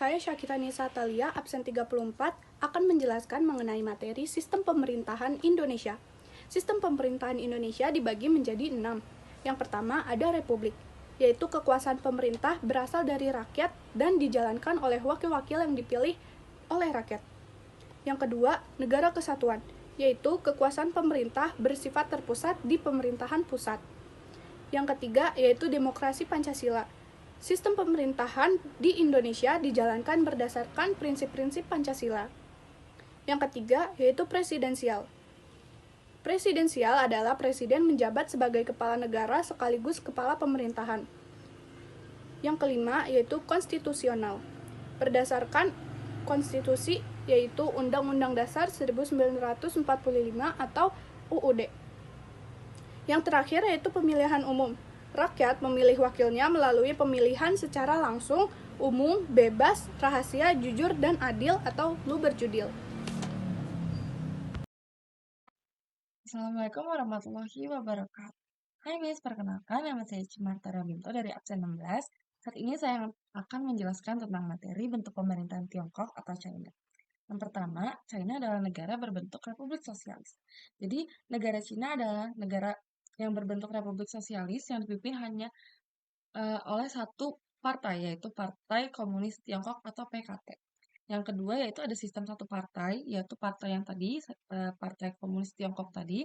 Saya Syakita Nisa Talia, absen 34, akan menjelaskan mengenai materi Sistem Pemerintahan Indonesia. Sistem pemerintahan Indonesia dibagi menjadi 6. Yang pertama ada Republik, yaitu kekuasaan pemerintah berasal dari rakyat dan dijalankan oleh wakil-wakil yang dipilih oleh rakyat. Yang kedua, Negara Kesatuan, yaitu kekuasaan pemerintah bersifat terpusat di pemerintahan pusat. Yang ketiga, yaitu Demokrasi Pancasila. Sistem pemerintahan di Indonesia dijalankan berdasarkan prinsip-prinsip Pancasila. Yang ketiga, yaitu presidensial. Presidensial adalah presiden menjabat sebagai kepala negara sekaligus kepala pemerintahan. Yang kelima, yaitu konstitusional. Berdasarkan konstitusi, yaitu Undang-Undang Dasar 1945 atau UUD. Yang terakhir, yaitu pemilihan umum. Rakyat memilih wakilnya melalui pemilihan secara langsung, umum, bebas, rahasia, jujur, dan adil atau luber judil. Assalamualaikum warahmatullahi wabarakatuh. Hai Miss, perkenalkan nama saya Cimarta Rabinto dari absen 16. Saat ini saya akan menjelaskan tentang materi bentuk pemerintahan Tiongkok atau China. Yang pertama, China adalah negara berbentuk republik sosialis. Jadi, negara China adalah negara yang berbentuk republik sosialis yang dipimpin hanya oleh satu partai, yaitu Partai Komunis Tiongkok atau PKT. Yang kedua yaitu ada sistem satu partai, yaitu partai yang tadi, Partai Komunis Tiongkok tadi.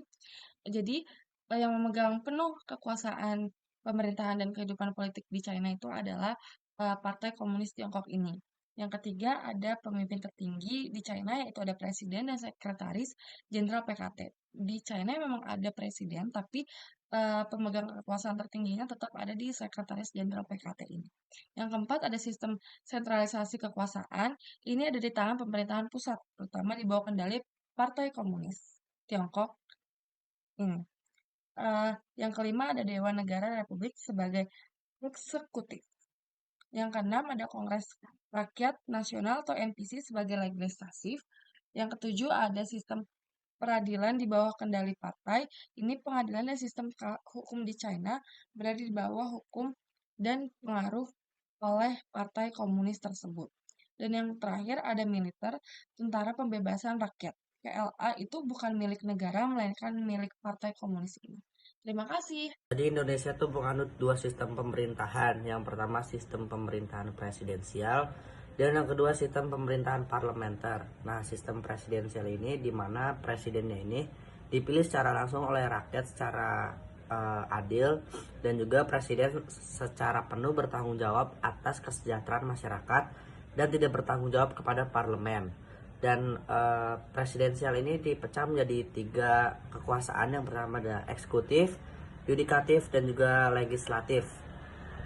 Jadi, yang memegang penuh kekuasaan pemerintahan dan kehidupan politik di China itu adalah Partai Komunis Tiongkok ini. Yang ketiga ada pemimpin tertinggi di China, yaitu ada presiden dan sekretaris jenderal PKT. Di China memang ada presiden, tapi pemegang kekuasaan tertingginya tetap ada di sekretaris jenderal PKT ini. Yang keempat ada sistem sentralisasi kekuasaan. Ini ada di tangan pemerintahan pusat, terutama di bawah kendali Partai Komunis Tiongkok ini. Yang kelima ada Dewan Negara Republik sebagai eksekutif. Yang keenam ada Kongres Rakyat Nasional atau NPC sebagai legislatif. Yang ketujuh ada sistem peradilan di bawah kendali partai. Ini pengadilan dan sistem hukum di China berada di bawah hukum dan pengaruh oleh Partai Komunis tersebut. Dan yang terakhir ada militer, Tentara Pembebasan Rakyat. TLA itu bukan milik negara, melainkan milik Partai Komunis ini. Terima kasih. Jadi Indonesia tuh menganut dua sistem pemerintahan. Yang pertama sistem pemerintahan presidensial dan yang kedua sistem pemerintahan parlementer. Nah, sistem presidensial ini di mana presidennya ini dipilih secara langsung oleh rakyat secara adil, dan juga presiden secara penuh bertanggung jawab atas kesejahteraan masyarakat dan tidak bertanggung jawab kepada parlemen. Dan presidensial ini dipecah menjadi 3 kekuasaan. Yang pertama ada eksekutif, yudikatif, dan juga legislatif.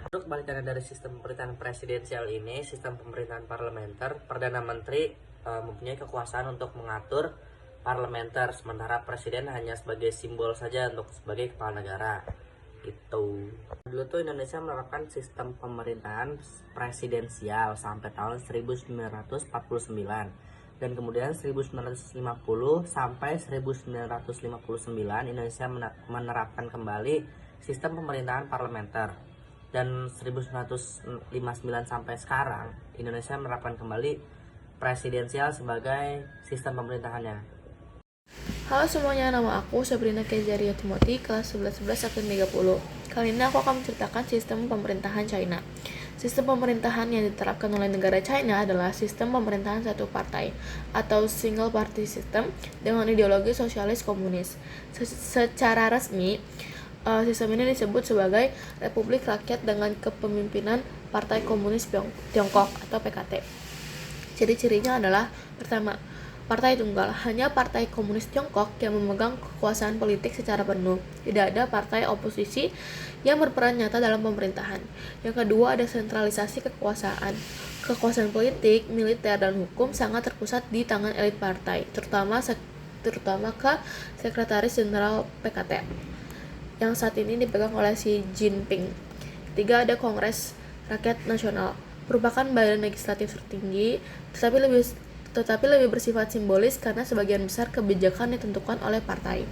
Untuk kebalikannya dari sistem pemerintahan presidensial ini, sistem pemerintahan parlementer, Perdana Menteri mempunyai kekuasaan untuk mengatur parlementer, sementara presiden hanya sebagai simbol saja untuk sebagai kepala negara. Itu dulu tuh Indonesia menerapkan sistem pemerintahan presidensial sampai tahun 1949, dan kemudian 1950 sampai 1959 Indonesia menerapkan kembali sistem pemerintahan parlementer, dan 1959 sampai sekarang Indonesia menerapkan kembali presidensial sebagai sistem pemerintahannya. Halo semuanya, nama aku Sabrina Kezaria Timothy, kelas 11 absen 30. Kali ini aku akan menceritakan sistem pemerintahan China. Sistem pemerintahan yang diterapkan oleh negara China adalah sistem pemerintahan satu partai atau single party system dengan ideologi sosialis komunis. Secara resmi, sistem ini disebut sebagai Republik Rakyat dengan Kepemimpinan Partai Komunis Tiongkok atau PKT. Ciri-cirinya adalah pertama, partai tunggal. Hanya Partai Komunis Tiongkok yang memegang kekuasaan politik secara penuh. Tidak ada partai oposisi yang berperan nyata dalam pemerintahan. Yang kedua ada sentralisasi kekuasaan. Kekuasaan politik, militer, dan hukum sangat terpusat di tangan elit partai, terutama ke Sekretaris Jenderal PKT yang saat ini dipegang oleh Xi Jinping. Ketiga ada Kongres Rakyat Nasional, merupakan badan legislatif tertinggi, tetapi lebih bersifat simbolis karena sebagian besar kebijakan ditentukan oleh partai.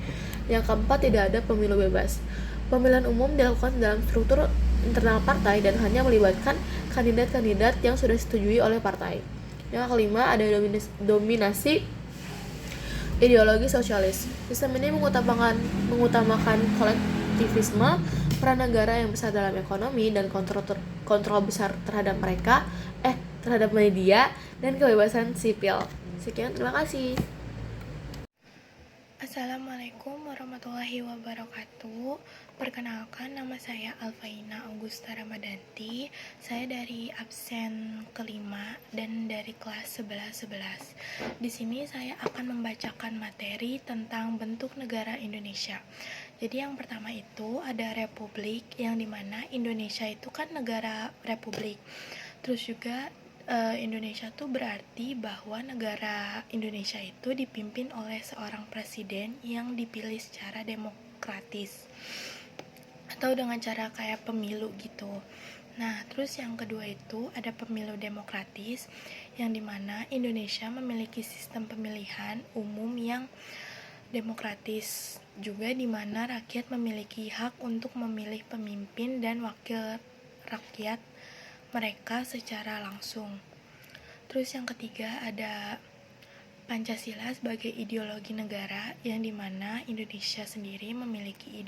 Yang keempat, tidak ada pemilu bebas. Pemilihan umum dilakukan dalam struktur internal partai dan hanya melibatkan kandidat-kandidat yang sudah disetujui oleh partai. Yang kelima, ada dominasi ideologi sosialis. Sistem ini mengutamakan kolektivisme, peran negara yang besar dalam ekonomi, dan kontrol besar terhadap terhadap media, dan kebebasan sipil. Sekian, terima kasih. Assalamualaikum warahmatullahi wabarakatuh. Perkenalkan, nama saya Alfaina Augusta Ramadanti. Saya dari absen kelima dan dari kelas 11. Di sini saya akan membacakan materi tentang bentuk negara Indonesia. Jadi yang pertama itu ada republik, yang dimana Indonesia itu kan negara republik. Terus juga Indonesia tuh berarti bahwa negara Indonesia itu dipimpin oleh seorang presiden yang dipilih secara demokratis atau dengan cara kayak pemilu gitu. Nah, terus yang kedua itu ada pemilu demokratis, yang dimana Indonesia memiliki sistem pemilihan umum yang demokratis juga, dimana rakyat memiliki hak untuk memilih pemimpin dan wakil rakyat mereka secara langsung. Terus yang ketiga ada Pancasila sebagai ideologi negara, yang dimana Indonesia sendiri memiliki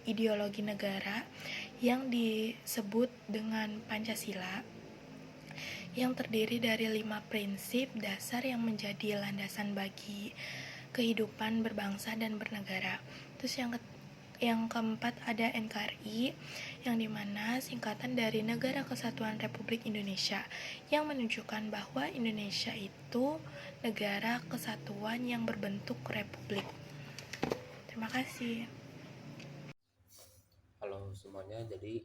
ideologi negara yang disebut dengan Pancasila, yang terdiri dari 5 prinsip dasar yang menjadi landasan bagi kehidupan berbangsa dan bernegara. Terus yang keempat ada NKRI, yang dimana singkatan dari Negara Kesatuan Republik Indonesia, yang menunjukkan bahwa Indonesia itu negara kesatuan yang berbentuk republik. Terima kasih. Halo semuanya, jadi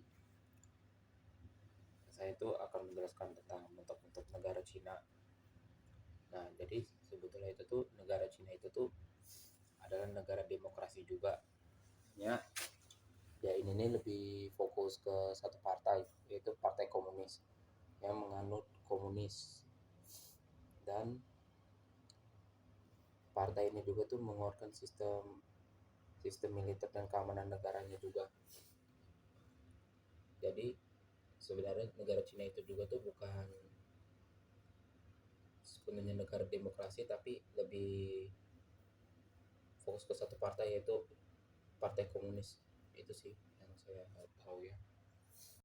saya itu akan menjelaskan tentang bentuk-bentuk negara Cina. Nah, jadi sebetulnya itu tuh negara Cina itu tuh adalah negara demokrasi juga. Ya ini nih lebih fokus ke satu partai, yaitu Partai Komunis yang menganut komunis. Dan partai ini juga tuh mengeluarkan sistem militer dan keamanan negaranya juga. Jadi sebenarnya negara Cina itu juga tuh bukan sepenuhnya negara demokrasi, tapi lebih fokus ke satu partai, yaitu Partai Komunis. Itu sih yang saya tahu ya.